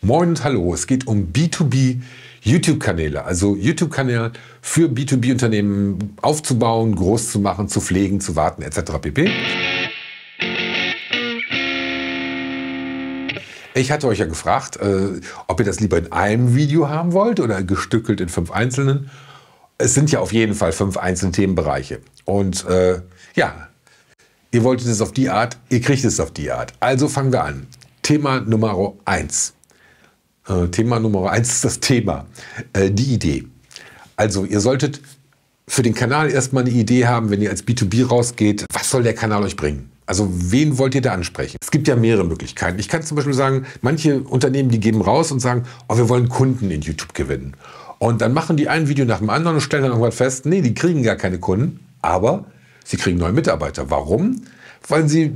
Moin und hallo, es geht um B2B YouTube-Kanäle, also YouTube-Kanäle für B2B-Unternehmen aufzubauen, groß zu machen, zu pflegen, zu warten etc. pp. Ich hatte euch ja gefragt, ob ihr das lieber in einem Video haben wollt oder gestückelt in 5 einzelnen. Es sind ja auf jeden Fall 5 einzelne Themenbereiche. Und ja, ihr wolltet es auf die Art, ihr kriegt es auf die Art. Also fangen wir an. Thema Nummer 1. Thema Nummer 1 ist das Thema, die Idee. Also ihr solltet für den Kanal erstmal eine Idee haben, wenn ihr als B2B rausgeht, was soll der Kanal euch bringen? Also wen wollt ihr da ansprechen? Es gibt ja mehrere Möglichkeiten. Ich kann zum Beispiel sagen, manche Unternehmen, die geben raus und sagen, oh, wir wollen Kunden in YouTube gewinnen. Und dann machen die ein Video nach dem anderen und stellen dann irgendwann fest, nee, die kriegen gar keine Kunden, aber sie kriegen neue Mitarbeiter. Warum? Weil sie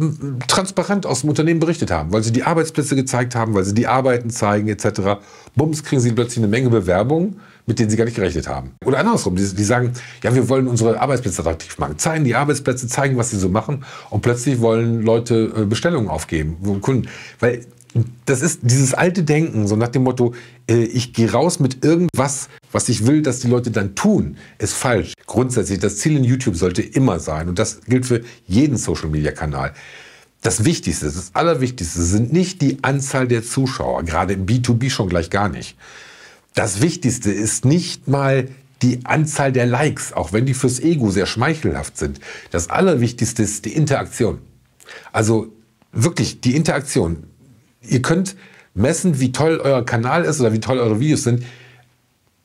transparent aus dem Unternehmen berichtet haben, weil sie die Arbeitsplätze gezeigt haben, weil sie die Arbeiten zeigen etc. Bums, kriegen sie plötzlich eine Menge Bewerbungen, mit denen sie gar nicht gerechnet haben. Oder andersrum, die sagen, ja, wir wollen unsere Arbeitsplätze attraktiv machen, zeigen die Arbeitsplätze, zeigen, was sie so machen und plötzlich wollen Leute Bestellungen aufgeben, Kunden. Weil das ist dieses alte Denken, so nach dem Motto, ich gehe raus mit irgendwas, was ich will, dass die Leute dann tun, ist falsch. Grundsätzlich, das Ziel in YouTube sollte immer sein, und das gilt für jeden Social-Media-Kanal, das Wichtigste, das Allerwichtigste sind nicht die Anzahl der Zuschauer, gerade im B2B schon gleich gar nicht. Das Wichtigste ist nicht mal die Anzahl der Likes, auch wenn die fürs Ego sehr schmeichelhaft sind. Das Allerwichtigste ist die Interaktion. Also wirklich die Interaktion. Ihr könnt messen, wie toll euer Kanal ist oder wie toll eure Videos sind.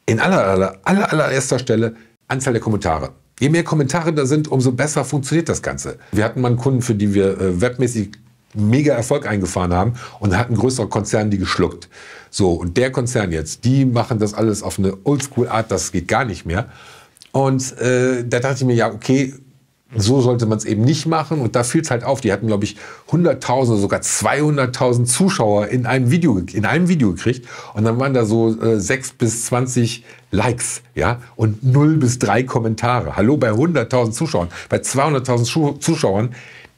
In allererster Stelle Anzahl der Kommentare. Je mehr Kommentare da sind, umso besser funktioniert das Ganze. Wir hatten mal einen Kunden, für die wir webmäßig mega Erfolg eingefahren haben, und da hat ein größerer Konzern die geschluckt. So, und der Konzern jetzt, die machen das alles auf eine Oldschool-Art, das geht gar nicht mehr. Und da dachte ich mir, ja, okay, so sollte man es eben nicht machen, und da fiel es halt auf. Die hatten, glaube ich, 100.000, sogar 200.000 Zuschauer in einem Video gekriegt, und dann waren da so 6 bis 20 Likes, ja, und 0 bis 3 Kommentare. Hallo, bei 100.000 Zuschauern, bei 200.000 Zuschauern,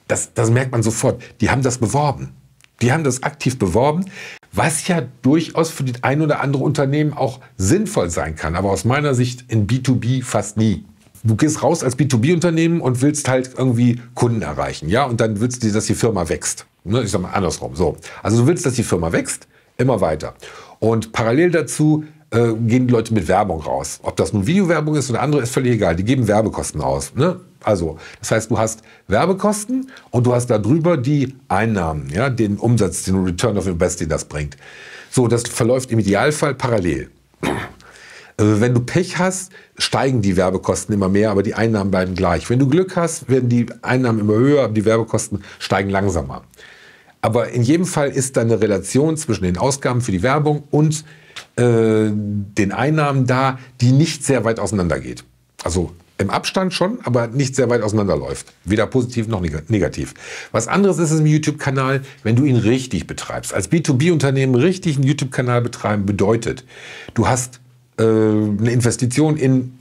das merkt man sofort. Die haben das beworben. Die haben das aktiv beworben, was ja durchaus für das ein oder andere Unternehmen auch sinnvoll sein kann, aber aus meiner Sicht in B2B fast nie. Du gehst raus als B2B-Unternehmen und willst halt irgendwie Kunden erreichen, ja, und dann willst du, dass die Firma wächst. Ne? Ich sag mal andersrum, so. Also du willst, dass die Firma wächst, immer weiter. Und parallel dazu gehen die Leute mit Werbung raus. Ob das nun Videowerbung ist oder andere, ist völlig egal. Die geben Werbekosten aus. Ne? Also, das heißt, du hast Werbekosten und du hast darüber die Einnahmen, ja, den Umsatz, den Return of Invest, den das bringt. So, das verläuft im Idealfall parallel. Wenn du Pech hast, steigen die Werbekosten immer mehr, aber die Einnahmen bleiben gleich. Wenn du Glück hast, werden die Einnahmen immer höher, aber die Werbekosten steigen langsamer. Aber in jedem Fall ist da eine Relation zwischen den Ausgaben für die Werbung und den Einnahmen da, die nicht sehr weit auseinander geht. Also im Abstand schon, aber nicht sehr weit auseinanderläuft. Weder positiv noch negativ. Was anderes ist es im YouTube-Kanal, wenn du ihn richtig betreibst. Als B2B-Unternehmen richtig einen YouTube-Kanal betreiben bedeutet, du hast eine Investition in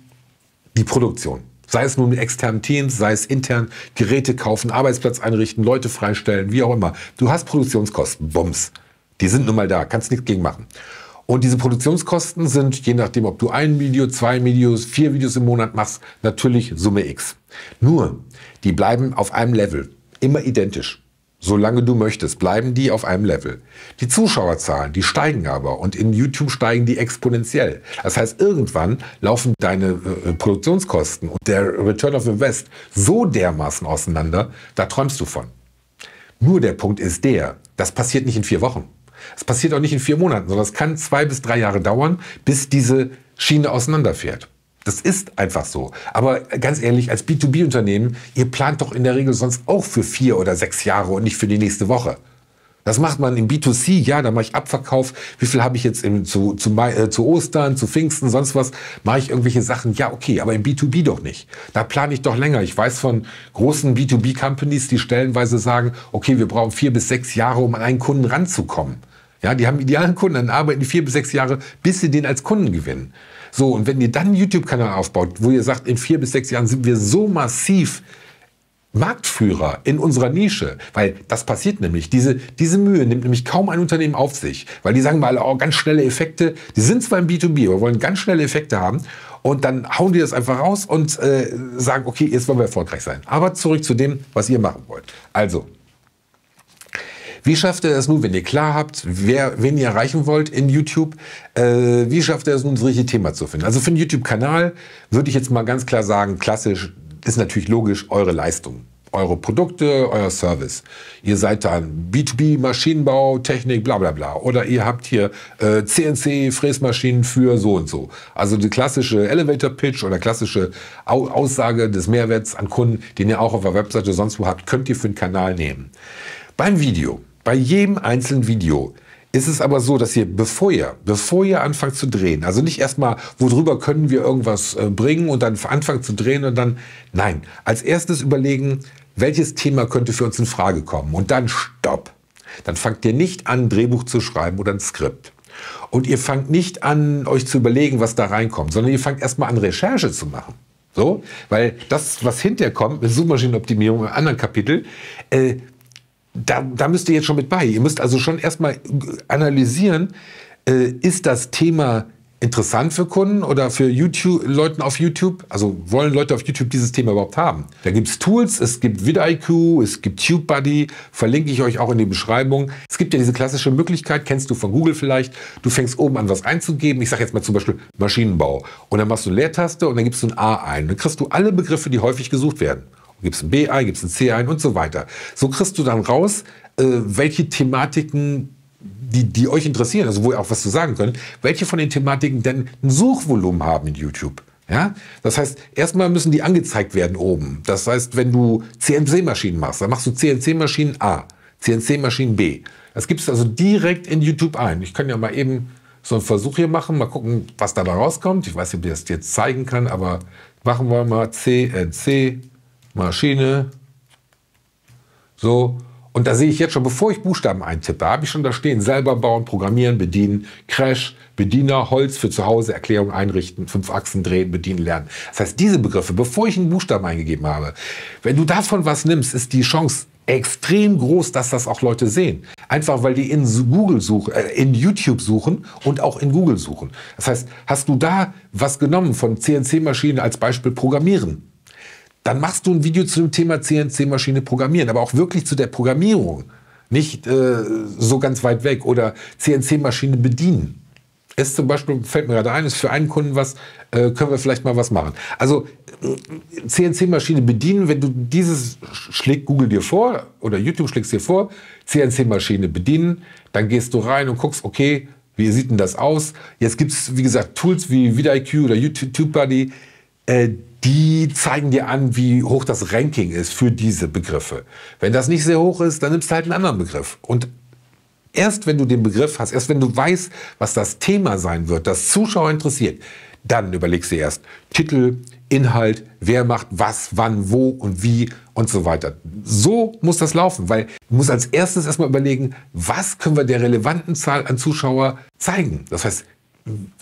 die Produktion. Sei es nun mit externen Teams, sei es intern, Geräte kaufen, Arbeitsplatz einrichten, Leute freistellen, wie auch immer. Du hast Produktionskosten, Bums. Die sind nun mal da, kannst nichts gegen machen. Und diese Produktionskosten sind, je nachdem, ob du 1 Video, 2 Videos, 4 Videos im Monat machst, natürlich Summe X. Nur, die bleiben auf einem Level, immer identisch. Solange du möchtest, bleiben die auf einem Level. Die Zuschauerzahlen, die steigen aber, und in YouTube steigen die exponentiell. Das heißt, irgendwann laufen deine Produktionskosten und der Return of Invest so dermaßen auseinander, da träumst du von. Nur der Punkt ist das passiert nicht in 4 Wochen. Es passiert auch nicht in 4 Monaten, sondern es kann 2 bis 3 Jahre dauern, bis diese Schiene auseinanderfährt. Das ist einfach so. Aber ganz ehrlich, als B2B-Unternehmen, ihr plant doch in der Regel sonst auch für 4 oder 6 Jahre und nicht für die nächste Woche. Das macht man im B2C, ja, da mache ich Abverkauf. Wie viel habe ich jetzt zu Ostern, zu Pfingsten, sonst was, mache ich irgendwelche Sachen. Ja, okay, aber im B2B doch nicht. Da plane ich doch länger. Ich weiß von großen B2B-Companies, die stellenweise sagen, okay, wir brauchen 4 bis 6 Jahre, um an einen Kunden ranzukommen. Ja, die haben idealen Kunden, dann arbeiten die 4 bis 6 Jahre, bis sie den als Kunden gewinnen. So, und wenn ihr dann einen YouTube-Kanal aufbaut, wo ihr sagt, in 4 bis 6 Jahren sind wir so massiv Marktführer in unserer Nische, weil das passiert nämlich. Diese Mühe nimmt nämlich kaum ein Unternehmen auf sich, weil die sagen mal, oh, ganz schnelle Effekte. Die sind zwar im B2B, aber wollen ganz schnelle Effekte haben und dann hauen die das einfach raus und sagen, okay, jetzt wollen wir erfolgreich sein. Aber zurück zu dem, was ihr machen wollt. Also, wie schafft ihr das nun, wenn ihr klar habt, wen ihr erreichen wollt in YouTube? Wie schafft ihr das nun, das richtige Thema zu finden? Also für einen YouTube-Kanal würde ich jetzt mal ganz klar sagen, klassisch ist natürlich logisch eure Leistung, eure Produkte, euer Service. Ihr seid dann B2B, Maschinenbau, Technik, bla bla bla. Oder ihr habt hier CNC-Fräsmaschinen für so und so. Also die klassische Elevator-Pitch oder klassische Aussage des Mehrwerts an Kunden, den ihr auch auf der Webseite sonst wo habt, könnt ihr für den Kanal nehmen. Beim Video, bei jedem einzelnen Video, ist es aber so, dass ihr, bevor ihr anfangt zu drehen, also nicht erstmal, worüber können wir irgendwas bringen und dann anfangen zu drehen und dann, nein, als erstes überlegen, welches Thema könnte für uns in Frage kommen und dann stopp. Dann fangt ihr nicht an, ein Drehbuch zu schreiben oder ein Skript. Und ihr fangt nicht an, euch zu überlegen, was da reinkommt, sondern ihr fangt erstmal an, Recherche zu machen. So, weil das, was hinterher kommt, mit Suchmaschinenoptimierung im anderen Kapitel, da müsst ihr jetzt schon mit bei. Ihr müsst also schon erstmal analysieren, ist das Thema interessant für Kunden oder für Leuten auf YouTube? Also wollen Leute auf YouTube dieses Thema überhaupt haben? Da gibt es Tools, es gibt vidIQ, es gibt TubeBuddy, verlinke ich euch auch in die Beschreibung. Es gibt ja diese klassische Möglichkeit, kennst du von Google vielleicht, du fängst oben an, was einzugeben. Ich sage jetzt mal zum Beispiel Maschinenbau. Und dann machst du eine Leertaste und dann gibst du ein A ein. Dann kriegst du alle Begriffe, die häufig gesucht werden. Gibst ein B ein, gibst ein C ein und so weiter. So kriegst du dann raus, welche Thematiken, die euch interessieren, also wo ihr auch was zu sagen könnt, welche von den Thematiken denn ein Suchvolumen haben in YouTube. Ja? Das heißt, erstmal müssen die angezeigt werden oben. Das heißt, wenn du CNC-Maschinen machst, dann machst du CNC-Maschinen A, CNC-Maschinen B. Das gibst du also direkt in YouTube ein. Ich kann ja mal eben so einen Versuch hier machen, mal gucken, was dabei rauskommt. Ich weiß nicht, ob ich das jetzt zeigen kann, aber machen wir mal CNC Maschine, so, und da sehe ich jetzt schon, bevor ich Buchstaben eintippe, habe ich schon da stehen, selber bauen, programmieren, bedienen, Crash, Bediener, Holz für zu Hause, Erklärung einrichten, 5 Achsen drehen, bedienen, lernen. Das heißt, diese Begriffe, bevor ich einen Buchstaben eingegeben habe, wenn du davon was nimmst, ist die Chance extrem groß, dass das auch Leute sehen. Einfach, weil die in YouTube suchen und auch in Google suchen. Das heißt, hast du da was genommen von CNC-Maschinen als Beispiel Programmieren, dann machst du ein Video zu dem Thema CNC-Maschine programmieren, aber auch wirklich zu der Programmierung. Nicht so ganz weit weg. Oder CNC-Maschine bedienen. Ist zum Beispiel, fällt mir gerade ein, ist für einen Kunden was, können wir vielleicht mal was machen. Also CNC-Maschine bedienen, wenn du dieses, schlägt Google dir vor, oder YouTube schlägt dir vor, CNC-Maschine bedienen, dann gehst du rein und guckst, okay, wie sieht denn das aus? Jetzt gibt es, wie gesagt, Tools wie vidIQ oder TubeBuddy, die zeigen dir an, wie hoch das Ranking ist für diese Begriffe. Wenn das nicht sehr hoch ist, dann nimmst du halt einen anderen Begriff. Und erst wenn du den Begriff hast, erst wenn du weißt, was das Thema sein wird, das Zuschauer interessiert, dann überlegst du erst Titel, Inhalt, wer macht was, wann, wo und wie und so weiter. So muss das laufen, weil du musst als erstes erstmal überlegen, was können wir der relevanten Zahl an Zuschauer zeigen. Das heißt,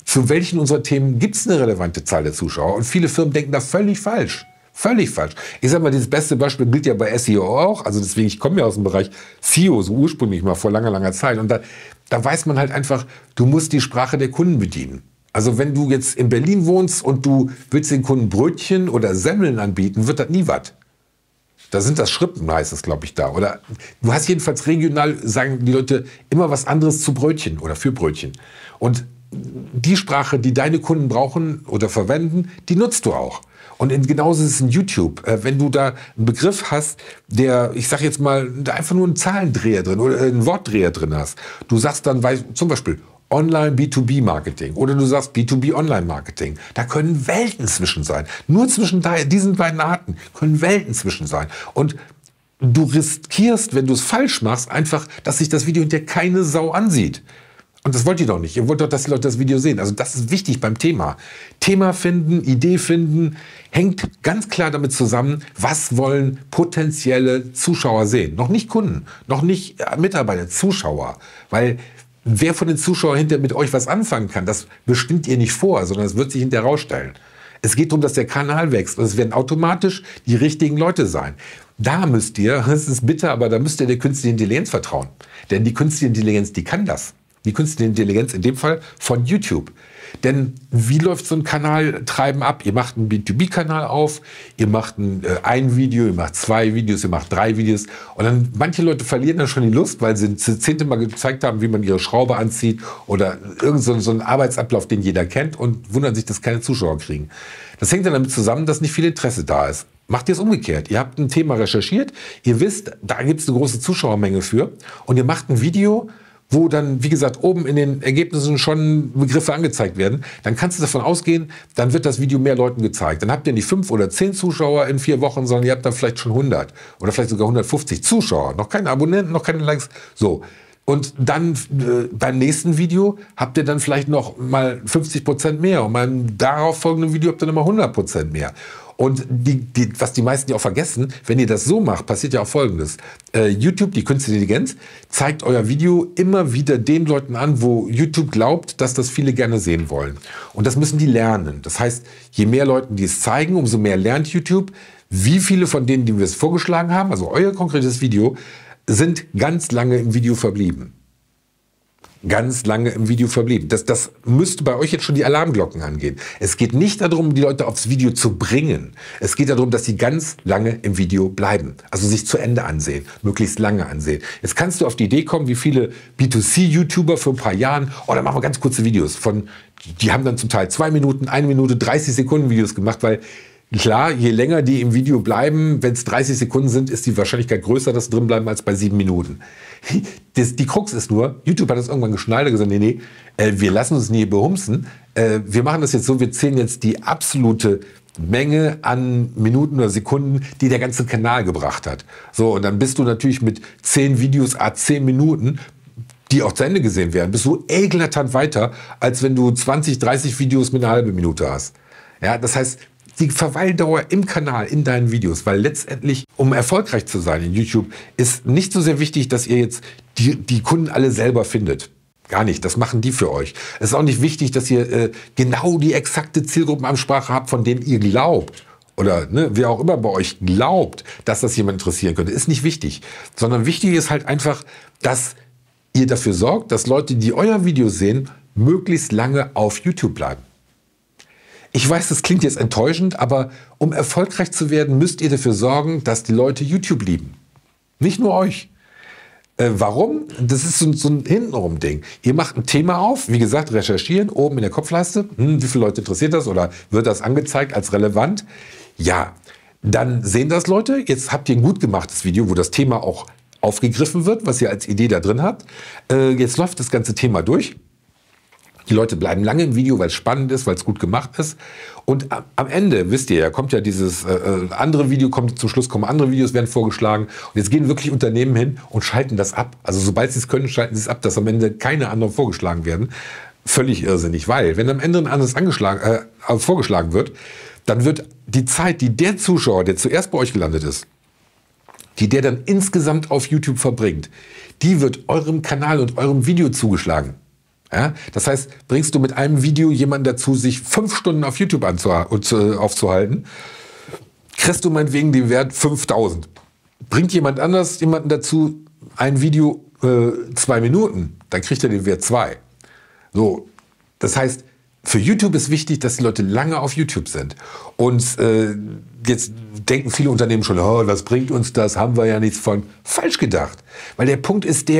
zu welchen unserer Themen gibt es eine relevante Zahl der Zuschauer? Und viele Firmen denken da völlig falsch. Völlig falsch. Ich sag mal, dieses beste Beispiel gilt ja bei SEO auch. Also deswegen, ich komme ja aus dem Bereich SEO, so ursprünglich mal vor langer, langer Zeit. Und da weiß man halt einfach, du musst die Sprache der Kunden bedienen. Also wenn du jetzt in Berlin wohnst und du willst den Kunden Brötchen oder Semmeln anbieten, wird das nie was. Da sind das Schrippen, heißt es, glaube ich, da. Oder du hast jedenfalls regional, sagen die Leute, immer was anderes zu Brötchen oder für Brötchen. Und die Sprache, die deine Kunden brauchen oder verwenden, die nutzt du auch. Und genauso ist es in YouTube. Wenn du da einen Begriff hast, der, ich sag jetzt mal, da einfach nur einen Zahlendreher drin oder einen Wortdreher drin hast. Du sagst dann zum Beispiel Online B2B Marketing oder du sagst B2B Online Marketing. Da können Welten zwischen sein. Nur zwischen diesen beiden Arten können Welten zwischen sein. Und du riskierst, wenn du es falsch machst, einfach, dass sich das Video hinterher keine Sau ansieht. Und das wollt ihr doch nicht. Ihr wollt doch, dass die Leute das Video sehen. Also das ist wichtig beim Thema. Thema finden, Idee finden, hängt ganz klar damit zusammen, was wollen potenzielle Zuschauer sehen. Noch nicht Kunden, noch nicht Mitarbeiter, Zuschauer. Weil wer von den Zuschauern hinterher mit euch was anfangen kann, das bestimmt ihr nicht vor, sondern es wird sich hinterher rausstellen. Es geht darum, dass der Kanal wächst und es werden automatisch die richtigen Leute sein. Da müsst ihr, das ist bitter, aber da müsst ihr der künstlichen Intelligenz vertrauen. Denn die künstliche Intelligenz, die kann das. Die künstliche Intelligenz in dem Fall von YouTube. Denn wie läuft so ein Kanaltreiben ab? Ihr macht einen B2B-Kanal auf, ihr macht ein Video, ihr macht 2 Videos, ihr macht 3 Videos. Und dann manche Leute verlieren dann schon die Lust, weil sie das 10. Mal gezeigt haben, wie man ihre Schraube anzieht oder irgend so einen Arbeitsablauf, den jeder kennt und wundern sich, dass keine Zuschauer kriegen. Das hängt dann damit zusammen, dass nicht viel Interesse da ist. Macht ihr es umgekehrt. Ihr habt ein Thema recherchiert, ihr wisst, da gibt es eine große Zuschauermenge für und ihr macht ein Video, wo dann, wie gesagt, oben in den Ergebnissen schon Begriffe angezeigt werden, dann kannst du davon ausgehen, dann wird das Video mehr Leuten gezeigt. Dann habt ihr nicht 5 oder 10 Zuschauer in 4 Wochen, sondern ihr habt dann vielleicht schon 100 oder vielleicht sogar 150 Zuschauer. Noch keine Abonnenten, noch keine Likes. So. Und dann beim nächsten Video habt ihr dann vielleicht noch mal 50% mehr und beim darauf folgenden Video habt ihr noch mal 100% mehr. Und was die meisten ja auch vergessen, wenn ihr das so macht, passiert ja auch Folgendes. YouTube, die künstliche Intelligenz, zeigt euer Video immer wieder den Leuten an, wo YouTube glaubt, dass das viele gerne sehen wollen. Und das müssen die lernen. Das heißt, je mehr Leuten die es zeigen, umso mehr lernt YouTube, wie viele von denen, die wir es vorgeschlagen haben, also euer konkretes Video, sind ganz lange im Video verblieben. Ganz lange im Video verblieben. Das müsste bei euch jetzt schon die Alarmglocken angehen. Es geht nicht darum, die Leute aufs Video zu bringen. Es geht darum, dass sie ganz lange im Video bleiben. Also sich zu Ende ansehen, möglichst lange ansehen. Jetzt kannst du auf die Idee kommen, wie viele B2C-YouTuber vor ein paar Jahren, da machen wir ganz kurze Videos. Die haben dann zum Teil 2 Minuten, 1 Minute, 30 Sekunden Videos gemacht, weil klar, je länger die im Video bleiben, wenn es 30 Sekunden sind, ist die Wahrscheinlichkeit größer, dass sie drin bleiben, als bei 7 Minuten. Die Krux ist nur, YouTube hat das irgendwann geschnallt und gesagt, nee, wir lassen uns nie behumsen. Wir machen das jetzt so, wir zählen jetzt die absolute Menge an Minuten oder Sekunden, die der ganze Kanal gebracht hat. So, und dann bist du natürlich mit 10 Videos à 10 Minuten, die auch zu Ende gesehen werden, bist du eklatant weiter, als wenn du 20, 30 Videos mit einer halben Minute hast. Ja, das heißt, die Verweildauer im Kanal, in deinen Videos, weil letztendlich, um erfolgreich zu sein in YouTube, ist nicht so sehr wichtig, dass ihr jetzt die Kunden alle selber findet. Gar nicht, das machen die für euch. Es ist auch nicht wichtig, dass ihr genau die exakte Zielgruppenansprache habt, von denen ihr glaubt. Oder wer auch immer bei euch glaubt, dass das jemand interessieren könnte, ist nicht wichtig. Sondern wichtig ist halt einfach, dass ihr dafür sorgt, dass Leute, die euer Video sehen, möglichst lange auf YouTube bleiben. Ich weiß, das klingt jetzt enttäuschend, aber um erfolgreich zu werden, müsst ihr dafür sorgen, dass die Leute YouTube lieben. Nicht nur euch. Warum? Das ist so ein Hintenrum-Ding. Ihr macht ein Thema auf, wie gesagt, recherchieren, oben in der Kopfleiste. Wie viele Leute interessiert das oder wird das angezeigt als relevant? Ja, dann sehen das Leute. Jetzt habt ihr ein gut gemachtes Video, wo das Thema auch aufgegriffen wird, was ihr als Idee da drin habt. Jetzt läuft das ganze Thema durch. Die Leute bleiben lange im Video, weil es spannend ist, weil es gut gemacht ist. Und am Ende, wisst ihr ja, kommt ja dieses andere Video, zum Schluss kommen andere Videos, werden vorgeschlagen. Und jetzt gehen wirklich Unternehmen hin und schalten das ab. Also sobald sie es können, schalten sie es ab, dass am Ende keine anderen vorgeschlagen werden. Völlig irrsinnig, weil wenn am Ende ein anderes vorgeschlagen wird, dann wird die Zeit, die der Zuschauer, der zuerst bei euch gelandet ist, die der dann insgesamt auf YouTube verbringt, die wird eurem Kanal und eurem Video zugeschlagen. Ja, das heißt, bringst du mit einem Video jemanden dazu, sich 5 Stunden auf YouTube aufzuhalten, kriegst du meinetwegen den Wert 5.000. Bringt jemand anders jemanden dazu, ein Video 2 Minuten, dann kriegt er den Wert 2. So, das heißt, für YouTube ist wichtig, dass die Leute lange auf YouTube sind. Und jetzt denken viele Unternehmen schon, was bringt uns das, haben wir ja nichts von. Falsch gedacht. Weil der Punkt ist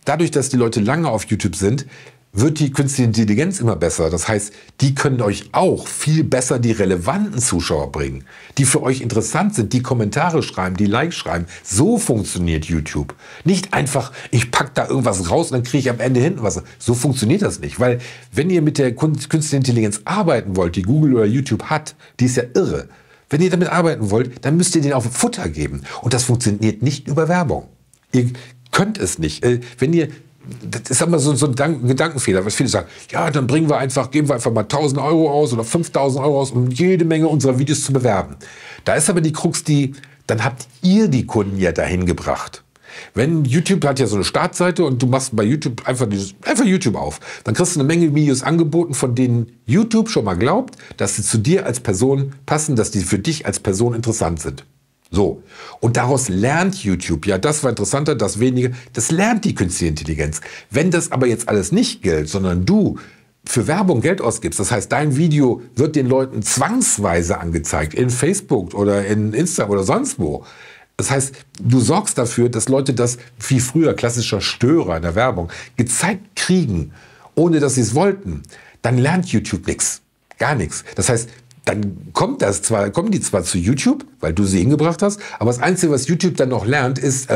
dadurch, dass die Leute lange auf YouTube sind, wird die künstliche Intelligenz immer besser. Das heißt, die können euch auch viel besser die relevanten Zuschauer bringen, die für euch interessant sind, die Kommentare schreiben, die Likes schreiben. So funktioniert YouTube. Nicht einfach, ich pack da irgendwas raus und dann kriege ich am Ende hinten was. So funktioniert das nicht. Weil wenn ihr mit der künstlichen Intelligenz arbeiten wollt, die Google oder YouTube hat, die ist ja irre. Wenn ihr damit arbeiten wollt, dann müsst ihr denen auch Futter geben. Und das funktioniert nicht über Werbung. Ihr könnt es nicht. Wenn ihr Das ist immer so ein Gedankenfehler, was viele sagen, ja, dann geben wir einfach mal 1.000 Euro aus oder 5.000 Euro aus, um jede Menge unserer Videos zu bewerben. Da ist aber die Krux, dann habt ihr die Kunden ja dahin gebracht. Wenn YouTube hat ja so eine Startseite und du machst bei YouTube einfach YouTube auf, dann kriegst du eine Menge Videos angeboten, von denen YouTube schon mal glaubt, dass sie zu dir als Person passen, dass die für dich als Person interessant sind. So. Und daraus lernt YouTube, ja, das war interessanter, das weniger, das lernt die künstliche Intelligenz. Wenn das aber jetzt alles nicht gilt, sondern du für Werbung Geld ausgibst, das heißt, dein Video wird den Leuten zwangsweise angezeigt, in Facebook oder in Insta oder sonst wo. Das heißt, du sorgst dafür, dass Leute das, wie früher klassischer Störer in der Werbung, gezeigt kriegen, ohne dass sie es wollten. Dann lernt YouTube nichts, gar nichts. Das heißt, dann kommen die zwar zu YouTube, weil du sie hingebracht hast, aber das Einzige, was YouTube dann noch lernt, ist,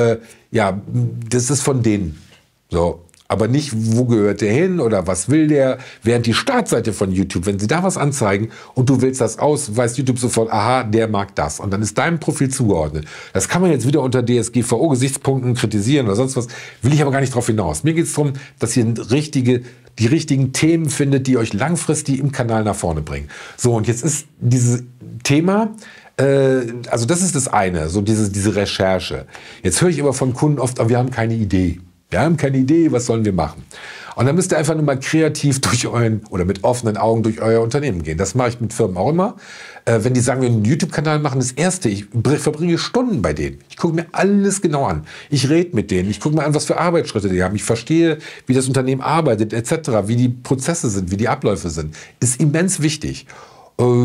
ja, das ist von denen. So. Aber nicht, wo gehört der hin oder was will der, während die Startseite von YouTube, wenn sie da was anzeigen und du wählst das aus, weiß YouTube sofort, aha, der mag das. Und dann ist deinem Profil zugeordnet. Das kann man jetzt wieder unter DSGVO-Gesichtspunkten kritisieren oder sonst was, will ich aber gar nicht drauf hinaus. Mir geht es darum, dass ihr die richtigen Themen findet, die euch langfristig im Kanal nach vorne bringen. So, und jetzt ist dieses Thema, also das ist das eine, so diese Recherche. Jetzt höre ich aber von Kunden oft, wir haben keine Idee. Wir haben keine Idee, was sollen wir machen? Und dann müsst ihr einfach nur mal kreativ oder mit offenen Augen durch euer Unternehmen gehen. Das mache ich mit Firmen auch immer. Wenn die sagen, wir einen YouTube-Kanal machen, das Erste, ich verbringe Stunden bei denen. Ich gucke mir alles genau an. Ich rede mit denen. Ich gucke mir an, was für Arbeitsschritte die haben. Ich verstehe, wie das Unternehmen arbeitet, etc., wie die Prozesse sind, wie die Abläufe sind. Ist immens wichtig.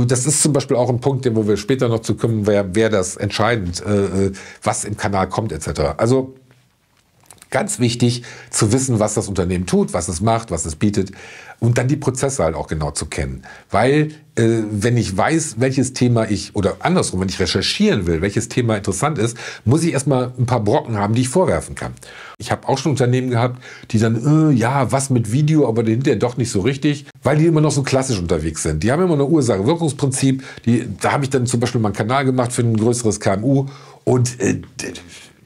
Das ist zum Beispiel auch ein Punkt, wo wir später noch zu kommen, wer das entscheidend, was im Kanal kommt, etc. Also, ganz wichtig zu wissen, was das Unternehmen tut, was es macht, was es bietet und dann die Prozesse halt auch genau zu kennen. Weil wenn ich weiß, welches Thema oder andersrum, wenn ich recherchieren will, welches Thema interessant ist, muss ich erstmal ein paar Brocken haben, die ich vorwerfen kann. Ich habe auch schon Unternehmen gehabt, die dann, ja, was mit Video, aber hinterher doch nicht so richtig, weil die immer noch so klassisch unterwegs sind. Die haben immer eine Ursache-Wirkungsprinzip. Da habe ich dann zum Beispiel mal einen Kanal gemacht für ein größeres KMU und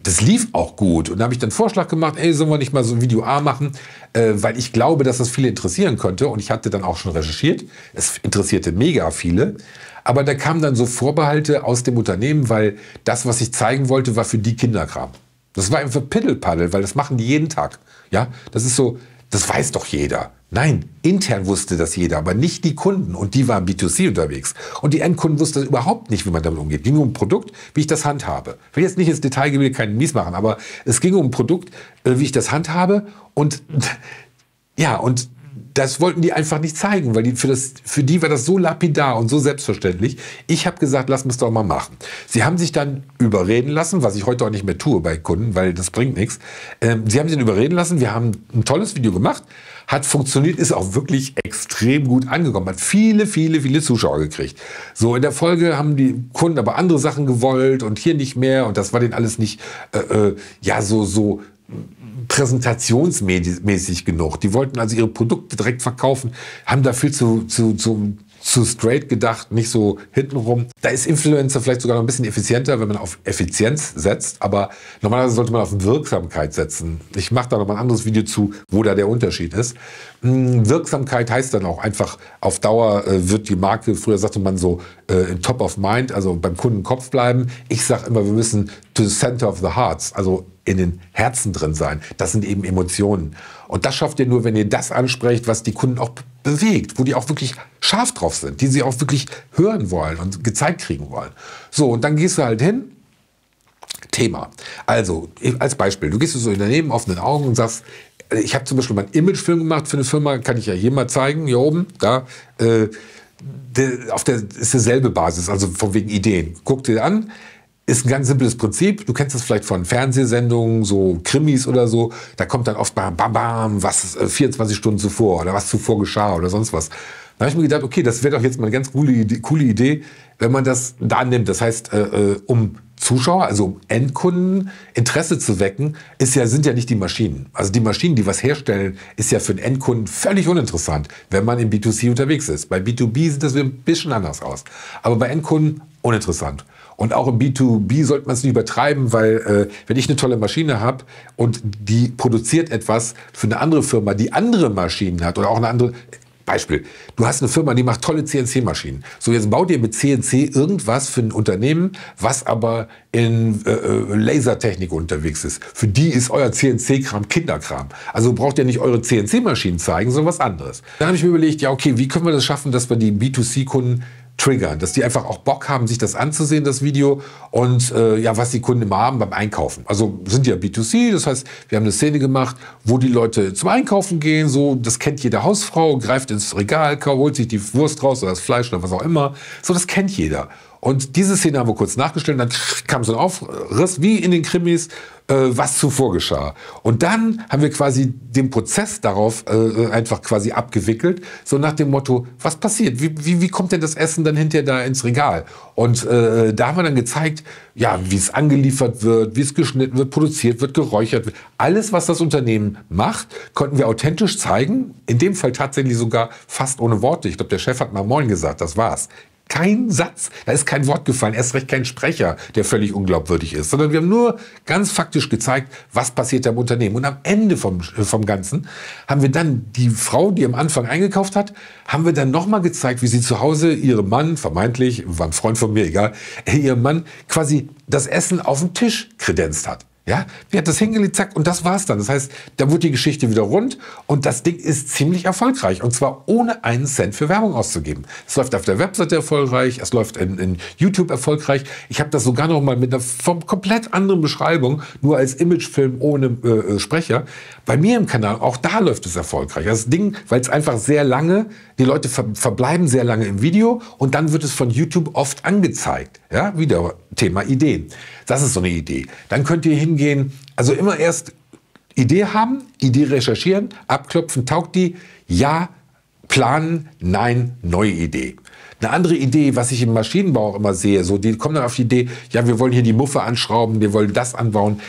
das lief auch gut. Und da habe ich dann einen Vorschlag gemacht, sollen wir nicht mal so ein Video A machen, weil ich glaube, dass das viele interessieren könnte. Und ich hatte dann auch schon recherchiert. Es interessierte mega viele. Aber da kamen dann so Vorbehalte aus dem Unternehmen, weil das, was ich zeigen wollte, war für die Kinderkram. Das war einfach Piddelpaddel, weil das machen die jeden Tag. Ja, das ist so, das weiß doch jeder. Nein, intern wusste das jeder, aber nicht die Kunden. Und die waren B2C unterwegs. Und die Endkunden wussten überhaupt nicht, wie man damit umgeht. Es ging um ein Produkt, wie ich das handhabe. Ich will jetzt nicht ins Detail gehen, will keinen Mies machen, aber es ging um ein Produkt, wie ich das handhabe. Und ja, und das wollten die einfach nicht zeigen, weil für die war das so lapidar und so selbstverständlich. Ich habe gesagt, lass uns doch mal machen. Sie haben sich dann überreden lassen, was ich heute auch nicht mehr tue bei Kunden, weil das bringt nichts. Sie haben sich dann überreden lassen, wir haben ein tolles Video gemacht, hat funktioniert, ist auch wirklich extrem gut angekommen, hat viele Zuschauer gekriegt. So, in der Folge haben die Kunden aber andere Sachen gewollt und hier nicht mehr und das war denen alles nicht, ja, so präsentationsmäßig genug. Die wollten also ihre Produkte direkt verkaufen, haben da viel zu straight gedacht, nicht so hintenrum. Da ist Influencer vielleicht sogar noch ein bisschen effizienter, wenn man auf Effizienz setzt, aber normalerweise sollte man auf Wirksamkeit setzen. Ich mache da noch mal ein anderes Video zu, wo da der Unterschied ist. Wirksamkeit heißt dann auch einfach, auf Dauer wird die Marke, früher sagte man so, top of mind, also beim Kunden im Kopf bleiben. Ich sage immer, wir müssen to the center of the hearts, also in den Herzen drin sein. Das sind eben Emotionen. Und das schafft ihr nur, wenn ihr das ansprecht, was die Kunden auch bewegt, wo die auch wirklich scharf drauf sind, die sie auch wirklich hören wollen und gezeigt kriegen wollen. So, und dann gehst du halt hin, Thema. Also, als Beispiel, du gehst so Unternehmen offenen Augen und sagst, ich habe zum Beispiel mal einen Imagefilm gemacht für eine Firma, kann ich ja hier mal zeigen, hier oben, da, ist derselbe Basis, also von wegen Ideen. Guck dir an, ist ein ganz simples Prinzip. Du kennst das vielleicht von Fernsehsendungen, so Krimis oder so. Da kommt dann oft bam, bam, was 24 Stunden zuvor oder was zuvor geschah oder sonst was. Da habe ich mir gedacht, okay, das wäre doch jetzt mal eine ganz coole Idee, wenn man das da nimmt. Das heißt, um Zuschauer, also um Endkunden Interesse zu wecken, sind ja nicht die Maschinen. Also die Maschinen, die was herstellen, ist ja für den Endkunden völlig uninteressant, wenn man im B2C unterwegs ist. Bei B2B sieht das ein bisschen anders aus. Aber bei Endkunden uninteressant. Und auch im B2B sollte man es nicht übertreiben, weil wenn ich eine tolle Maschine habe und die produziert etwas für eine andere Firma, die andere Maschinen hat oder auch eine andere, Beispiel, du hast eine Firma, die macht tolle CNC-Maschinen. So, jetzt baut ihr mit CNC irgendwas für ein Unternehmen, was aber in Lasertechnik unterwegs ist. Für die ist euer CNC-Kram Kinderkram. Also braucht ihr nicht eure CNC-Maschinen zeigen, sondern was anderes. Dann habe ich mir überlegt, ja okay, wie können wir das schaffen, dass wir die B2C-Kunden triggern, dass die einfach auch Bock haben, sich das anzusehen, das Video, und ja, was die Kunden immer haben beim Einkaufen. Also sind ja B2C, das heißt, wir haben eine Szene gemacht, wo die Leute zum Einkaufen gehen, so, das kennt jede Hausfrau, greift ins Regal, holt sich die Wurst raus oder das Fleisch oder was auch immer. So, das kennt jeder. Und diese Szene haben wir kurz nachgestellt, dann kam so ein Aufriss, wie in den Krimis, was zuvor geschah. Und dann haben wir quasi den Prozess darauf einfach quasi abgewickelt, so nach dem Motto, was passiert? Wie kommt denn das Essen dann hinterher da ins Regal? Und da haben wir dann gezeigt, ja, wie es angeliefert wird, wie es geschnitten wird, produziert wird, geräuchert wird. Alles, was das Unternehmen macht, konnten wir authentisch zeigen. In dem Fall tatsächlich sogar fast ohne Worte. Ich glaube, der Chef hat mal Moin gesagt, das war's. Kein Satz, da ist kein Wort gefallen, erst recht kein Sprecher, der völlig unglaubwürdig ist, sondern wir haben nur ganz faktisch gezeigt, was passiert da im Unternehmen. Und am Ende vom Ganzen haben wir dann die Frau, die am Anfang eingekauft hat, haben wir dann nochmal gezeigt, wie sie zu Hause ihrem Mann, vermeintlich, war ein Freund von mir, egal, ihrem Mann quasi das Essen auf den Tisch kredenzt hat. Ja, die hat das hingelegt, zack, und das war's dann. Das heißt, da wird die Geschichte wieder rund und das Ding ist ziemlich erfolgreich. Und zwar ohne einen Cent für Werbung auszugeben. Es läuft auf der Webseite erfolgreich, es läuft in YouTube erfolgreich. Ich habe das sogar noch mal mit einer komplett anderen Beschreibung, nur als Imagefilm ohne Sprecher. Bei mir im Kanal, auch da läuft es erfolgreich. Das Ding, weil es einfach sehr lange, die Leute verbleiben sehr lange im Video und dann wird es von YouTube oft angezeigt. Ja, wieder Thema Ideen. Das ist so eine Idee. Dann könnt ihr hingehen, also immer erst Idee haben, Idee recherchieren, abklopfen, taugt die, ja, planen, nein, neue Idee. Eine andere Idee, was ich im Maschinenbau auch immer sehe, so, die kommen dann auf die Idee, ja, wir wollen hier die Muffe anschrauben, wir wollen das anbauen.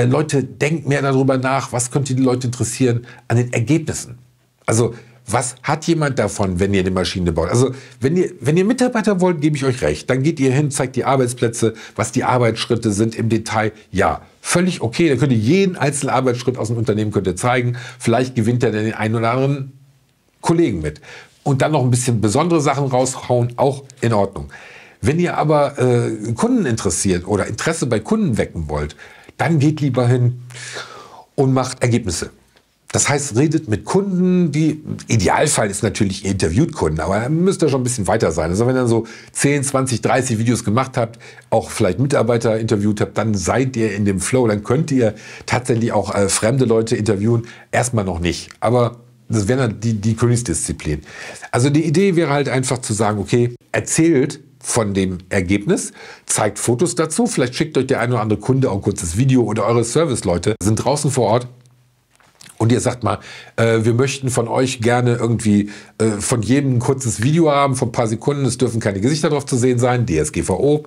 Leute, denkt mehr darüber nach, was könnte die Leute interessieren an den Ergebnissen. Also, was hat jemand davon, wenn ihr eine Maschine baut? Also, wenn ihr Mitarbeiter wollt, gebe ich euch recht. Dann geht ihr hin, zeigt die Arbeitsplätze, was die Arbeitsschritte sind im Detail. Ja, völlig okay. Dann könnt ihr jeden einzelnen Arbeitsschritt aus dem Unternehmen zeigen. Vielleicht gewinnt er den einen oder anderen Kollegen mit. Und dann noch ein bisschen besondere Sachen raushauen, auch in Ordnung. Wenn ihr aber Kunden interessiert oder Interesse bei Kunden wecken wollt, dann geht lieber hin und macht Ergebnisse. Das heißt, redet mit Kunden, die, Idealfall ist natürlich, ihr interviewt Kunden, aber dann müsst ihr schon ein bisschen weiter sein. Also wenn ihr so 10, 20, 30 Videos gemacht habt, auch vielleicht Mitarbeiter interviewt habt, dann seid ihr in dem Flow, dann könnt ihr tatsächlich auch fremde Leute interviewen. Erstmal noch nicht, aber das wäre dann die Königsdisziplin. Also die Idee wäre halt einfach zu sagen, okay, erzählt von dem Ergebnis, zeigt Fotos dazu, vielleicht schickt euch der ein oder andere Kunde auch ein kurzes Video oder eure Serviceleute sind draußen vor Ort. Und ihr sagt mal, wir möchten von euch gerne irgendwie von jedem ein kurzes Video haben, von ein paar Sekunden. Es dürfen keine Gesichter drauf zu sehen sein, DSGVO.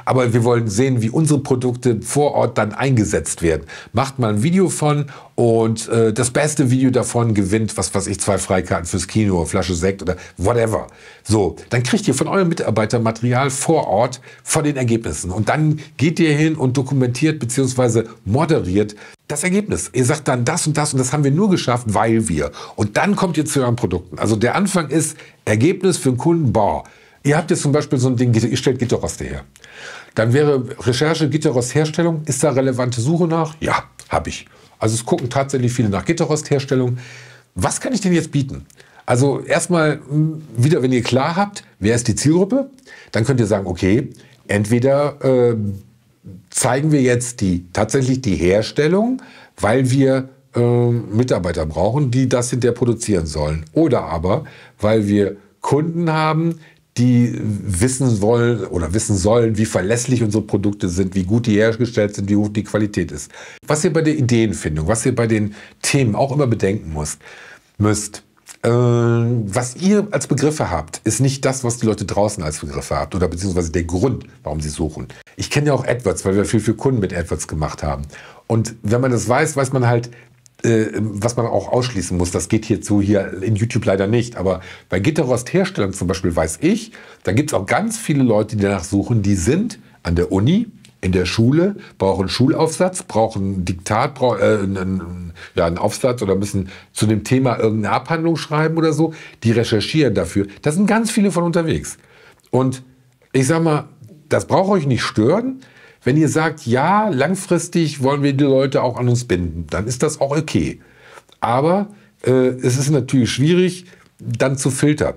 Aber wir wollen sehen, wie unsere Produkte vor Ort dann eingesetzt werden. Macht mal ein Video von und das beste Video davon gewinnt, was weiß ich, 2 Freikarten fürs Kino, Flasche Sekt oder whatever. So, dann kriegt ihr von eurem Mitarbeiter Material vor Ort von den Ergebnissen. Und dann geht ihr hin und dokumentiert bzw. moderiert das Ergebnis. Ihr sagt dann das und das haben wir nur geschafft, weil wir. Und dann kommt ihr zu euren Produkten. Also der Anfang ist Ergebnis für den Kunden, boah. Ihr habt jetzt zum Beispiel so ein Ding, ihr stellt Gitterroste her. Dann wäre Recherche, Gitterrostherstellung. Ist da relevante Suche nach? Ja, habe ich. Also es gucken tatsächlich viele nach Gitterrostherstellung. Was kann ich denn jetzt bieten? Also erstmal wieder, wenn ihr klar habt, wer ist die Zielgruppe, dann könnt ihr sagen, okay, entweder zeigen wir jetzt tatsächlich die Herstellung, weil wir Mitarbeiter brauchen, die das hinterher produzieren sollen. Oder aber, weil wir Kunden haben, die wissen wollen oder wissen sollen, wie verlässlich unsere Produkte sind, wie gut die hergestellt sind, wie gut die Qualität ist. Was ihr bei der Ideenfindung, was ihr bei den Themen auch immer bedenken müsst, was ihr als Begriffe habt, ist nicht das, was die Leute draußen als Begriffe habt oder beziehungsweise der Grund, warum sie suchen. Ich kenne ja auch AdWords, weil wir viel für Kunden mit AdWords gemacht haben. Und wenn man das weiß, weiß man halt, was man auch ausschließen muss. Das geht hier in YouTube leider nicht. Aber bei Gitterrostherstellung zum Beispiel weiß ich, da gibt es auch ganz viele Leute, die danach suchen, die sind an der Uni in der Schule, brauchen einen Schulaufsatz, brauchen ein Diktat, einen Aufsatz oder müssen zu dem Thema irgendeine Abhandlung schreiben oder so. Die recherchieren dafür. Da sind ganz viele von unterwegs. Und ich sag mal, das braucht euch nicht stören. Wenn ihr sagt, ja, langfristig wollen wir die Leute auch an uns binden, dann ist das auch okay. Aber es ist natürlich schwierig, dann zu filtern.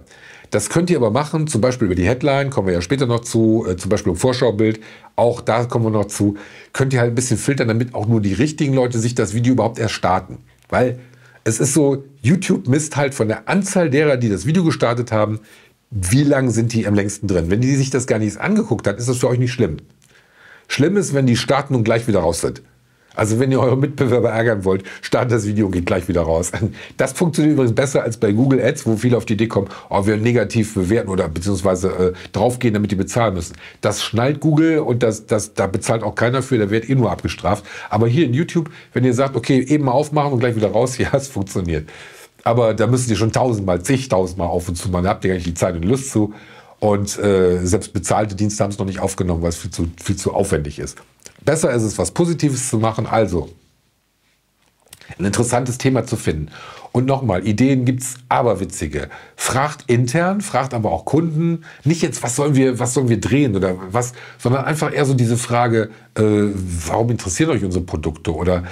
Das könnt ihr aber machen, zum Beispiel über die Headline, kommen wir ja später noch zu, zum Beispiel im Vorschaubild, auch da kommen wir noch zu, könnt ihr halt ein bisschen filtern, damit auch nur die richtigen Leute sich das Video überhaupt erst starten. Weil es ist so, YouTube misst halt von der Anzahl derer, die das Video gestartet haben, wie lange sind die am längsten drin. Wenn die sich das gar nicht angeguckt hat, ist das für euch nicht schlimm. Schlimm ist, wenn die starten und gleich wieder raus sind. Also wenn ihr eure Mitbewerber ärgern wollt, startet das Video und geht gleich wieder raus. Das funktioniert übrigens besser als bei Google Ads, wo viele auf die Idee kommen, oh, wir negativ bewerten oder beziehungsweise draufgehen, damit die bezahlen müssen. Das schnallt Google und da bezahlt auch keiner für, da wird eh nur abgestraft. Aber hier in YouTube, wenn ihr sagt, okay, eben mal aufmachen und gleich wieder raus, ja, es funktioniert. Aber da müsst ihr schon zigtausendmal auf und zu machen, da habt ihr gar nicht die Zeit und Lust zu. Und selbst bezahlte Dienste haben es noch nicht aufgenommen, weil es viel zu aufwendig ist. Besser ist es, was Positives zu machen, also ein interessantes Thema zu finden. Und nochmal, Ideen gibt es aberwitzige. Fragt intern, fragt aber auch Kunden. Nicht jetzt, was sollen wir drehen oder was, sondern einfach eher so diese Frage, warum interessieren euch unsere Produkte? Oder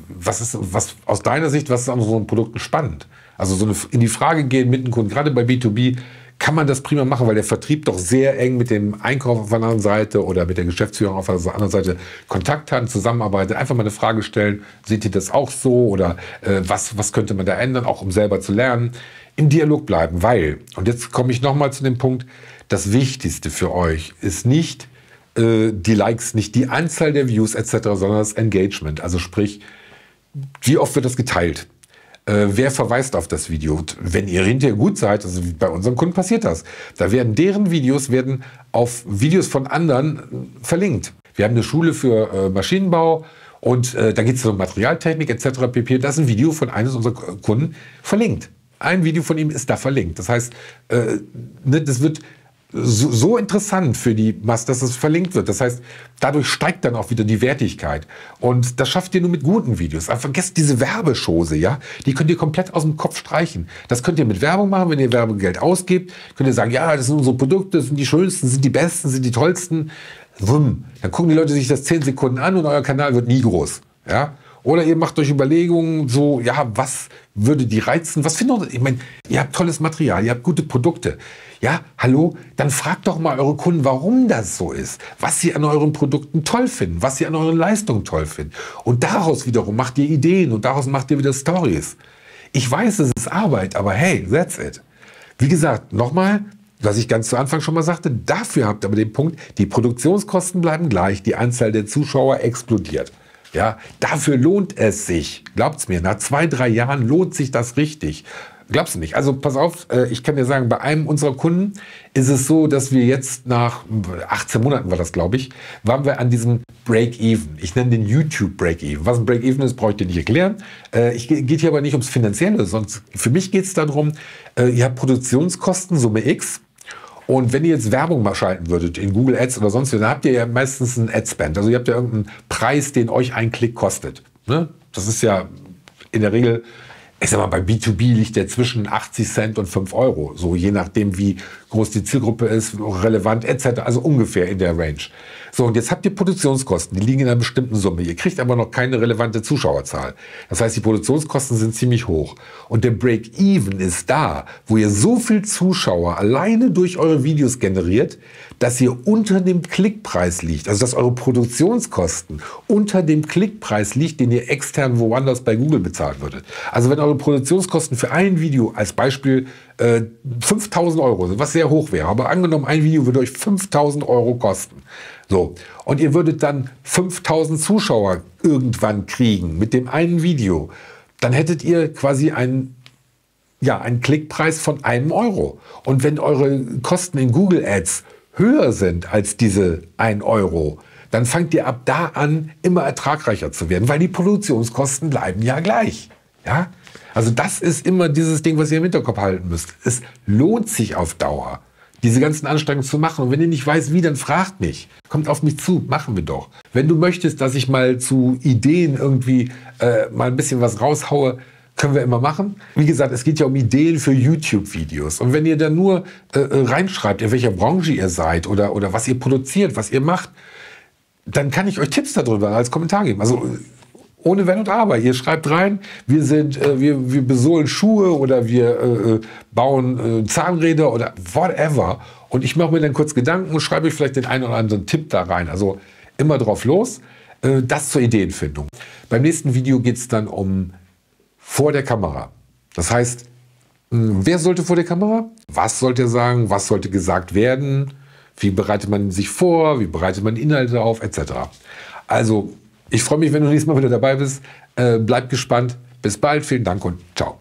was aus deiner Sicht, was ist an unseren Produkten spannend? Also in die Frage gehen mit dem Kunden, gerade bei B2B, kann man das prima machen, weil der Vertrieb doch sehr eng mit dem Einkauf auf der anderen Seite oder mit der Geschäftsführung auf der anderen Seite Kontakt hat, zusammenarbeitet. Einfach mal eine Frage stellen, seht ihr das auch so oder was könnte man da ändern, auch um selber zu lernen. Im Dialog bleiben, weil, und jetzt komme ich nochmal zu dem Punkt, das Wichtigste für euch ist nicht die Likes, nicht die Anzahl der Views etc., sondern das Engagement. Also sprich, wie oft wird das geteilt? Wer verweist auf das Video? Und wenn ihr hinterher gut seid, also bei unseren Kunden passiert das, da werden deren Videos auf Videos von anderen verlinkt. Wir haben eine Schule für Maschinenbau und da geht es um Materialtechnik etc. pp. Das ist ein Video von eines unserer Kunden verlinkt. Ein Video von ihm ist da verlinkt. Das heißt, das wird so interessant für die Masse, dass es verlinkt wird. Das heißt, dadurch steigt dann auch wieder die Wertigkeit. Und das schafft ihr nur mit guten Videos. Aber vergesst diese Werbeschose, ja? Die könnt ihr komplett aus dem Kopf streichen. Das könnt ihr mit Werbung machen, wenn ihr Werbegeld ausgebt. Könnt ihr sagen, ja, das sind unsere Produkte, das sind die schönsten, sind die besten, sind die tollsten. Wumm. Dann gucken die Leute sich das 10 Sekunden an und euer Kanal wird nie groß. Ja? Oder ihr macht euch Überlegungen, so, ja, was würde die reizen? Was findet ihr? Ich meine, ihr habt tolles Material, ihr habt gute Produkte. Ja, hallo, dann fragt doch mal eure Kunden, warum das so ist, was sie an euren Produkten toll finden, was sie an euren Leistungen toll finden. Und daraus wiederum macht ihr Ideen und daraus macht ihr wieder Stories. Ich weiß, es ist Arbeit, aber hey, that's it. Wie gesagt, nochmal, was ich ganz zu Anfang schon mal sagte, dafür habt ihr aber den Punkt, die Produktionskosten bleiben gleich, die Anzahl der Zuschauer explodiert. Ja, dafür lohnt es sich. Glaubt's mir, nach 2, 3 Jahren lohnt sich das richtig. Glaubst du nicht? Also pass auf, ich kann dir sagen, bei einem unserer Kunden ist es so, dass wir jetzt nach 18 Monaten war das, glaube ich, waren wir an diesem Break-Even. Ich nenne den YouTube Break-Even. Was ein Break-Even ist, brauche ich dir nicht erklären. Geht hier aber nicht ums Finanzielle, sonst für mich geht es darum, ihr habt Produktionskosten, Summe X. Und wenn ihr jetzt Werbung mal schalten würdet in Google Ads oder sonst was, dann habt ihr ja meistens einen Ad-Spend. Also ihr habt ja irgendeinen Preis, den euch ein Klick kostet. Ne? Das ist ja in der Regel, ich sag mal, bei B2B liegt der zwischen 80 Cent und 5 Euro. So je nachdem, wie groß die Zielgruppe ist, relevant etc. Also ungefähr in der Range. So, und jetzt habt ihr Produktionskosten, die liegen in einer bestimmten Summe. Ihr kriegt aber noch keine relevante Zuschauerzahl. Das heißt, die Produktionskosten sind ziemlich hoch. Und der Break-Even ist da, wo ihr so viel Zuschauer alleine durch eure Videos generiert, dass ihr unter dem Klickpreis liegt. Also, dass eure Produktionskosten unter dem Klickpreis liegt, den ihr extern woanders bei Google bezahlt würdet. Also, wenn eure Produktionskosten für ein Video als Beispiel 5.000 Euro sind, was sehr hoch wäre, aber angenommen, ein Video würde euch 5.000 Euro kosten. So. Und ihr würdet dann 5.000 Zuschauer irgendwann kriegen mit dem einen Video. Dann hättet ihr quasi einen Klickpreis von 1 Euro. Und wenn eure Kosten in Google Ads höher sind als diese 1 Euro, dann fangt ihr ab da an, immer ertragreicher zu werden, weil die Produktionskosten bleiben ja gleich. Ja? Also das ist immer dieses Ding, was ihr im Hinterkopf halten müsst. Es lohnt sich auf Dauer. diese ganzen Anstrengungen zu machen. Und wenn ihr nicht weiß, wie, dann fragt mich. Kommt auf mich zu, machen wir doch. Wenn du möchtest, dass ich mal zu Ideen irgendwie mal ein bisschen was raushaue, können wir immer machen. Wie gesagt, es geht ja um Ideen für YouTube-Videos. Und wenn ihr dann nur reinschreibt, in welcher Branche ihr seid oder was ihr produziert, was ihr macht, dann kann ich euch Tipps darüber als Kommentar geben. Also ohne Wenn und Aber. Ihr schreibt rein, wir besohlen Schuhe oder wir bauen Zahnräder oder whatever. Und ich mache mir dann kurz Gedanken und schreibe euch vielleicht den einen oder anderen Tipp da rein. Also immer drauf los. Das zur Ideenfindung. Beim nächsten Video geht es dann um vor der Kamera. Das heißt, wer sollte vor der Kamera? Was sollte er sagen? Was sollte gesagt werden? Wie bereitet man sich vor? Wie bereitet man Inhalte auf? Etc. Also, ich freue mich, wenn du nächstes Mal wieder dabei bist. Bleib gespannt. Bis bald. Vielen Dank und ciao.